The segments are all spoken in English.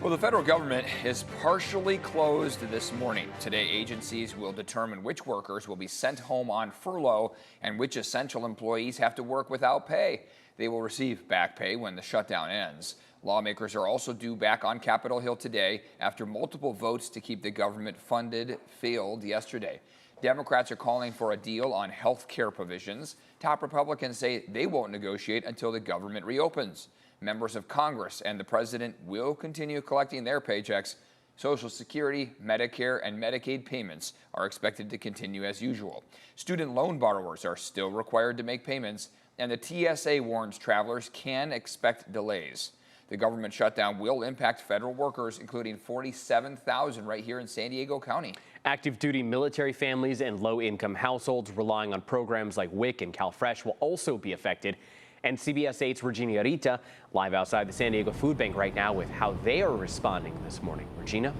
Well, the federal government is partially closed this morning. Today, agencies will determine which workers will be sent home on furlough and which essential employees have to work without pay. They will receive back pay when the shutdown ends. Lawmakers are also due back on Capitol Hill today after multiple votes to keep the government funded failed yesterday. Democrats are calling for a deal on health care provisions. Top Republicans say they won't negotiate until the government reopens. Members of Congress and the president will continue collecting their paychecks. Social Security, Medicare, and Medicaid payments are expected to continue as usual. Student loan borrowers are still required to make payments, and the TSA warns travelers can expect delays. The government shutdown will impact federal workers, including 47,000 right here in San Diego County. Active duty military families and low-income households relying on programs like WIC and CalFresh will also be affected. And CBS 8's Regina Rita live outside the San Diego Food Bank right now with how they are responding this morning. Regina?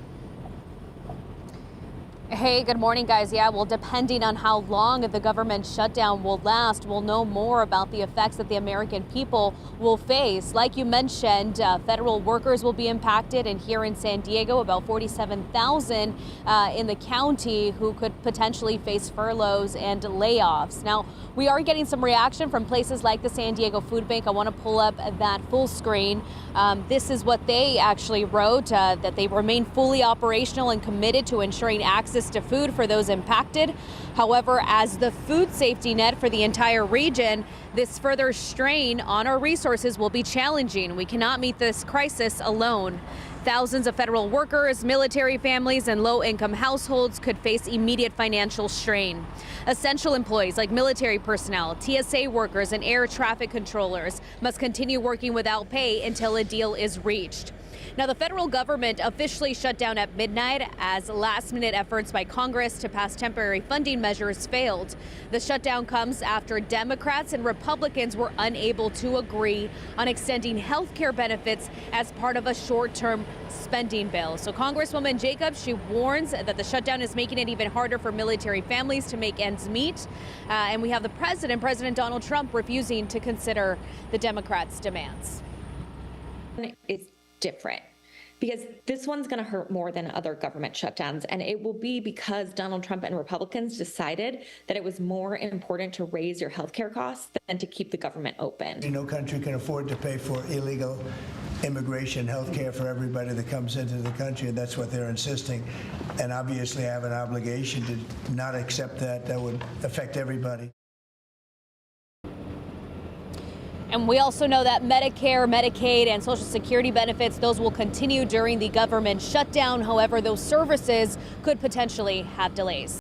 Hey, good morning, guys. Yeah, well, depending on how long the government shutdown will last, we'll know more about the effects that the American people will face. Like you mentioned, federal workers will be impacted, and here in San Diego, about 47,000 in the county who could potentially face furloughs and layoffs. Now, we are getting some reaction from places like the San Diego Food Bank. I want to pull up that full screen. This is what they actually wrote, that they remain fully operational and committed to ensuring access to food for those impacted. However, as the food safety net for the entire region, this further strain on our resources will be challenging. We cannot meet this crisis alone. Thousands of federal workers, military families, and low-income households could face immediate financial strain. Essential employees like military personnel, TSA workers, and air traffic controllers must continue working without pay until a deal is reached. Now, the federal government officially shut down at midnight as last-minute efforts by Congress to pass temporary funding measures failed. The shutdown comes after Democrats and Republicans were unable to agree on extending health care benefits as part of a short-term spending bill. So Congresswoman Jacobs, she warns that the shutdown is making it even harder for military families to make ends meet. And we have the President Donald Trump, refusing to consider the Democrats' demands. It's different because this one's going to hurt more than other government shutdowns, and it will be because Donald Trump and Republicans decided that it was more important to raise your health care costs than to keep the government open. No country can afford to pay for illegal immigration health care for everybody that comes into the country, and that's what they're insisting. And obviously I have an obligation to not accept that. That would affect everybody. And we also know that Medicare, Medicaid, and Social Security benefits, those will continue during the government shutdown. However, those services could potentially have delays.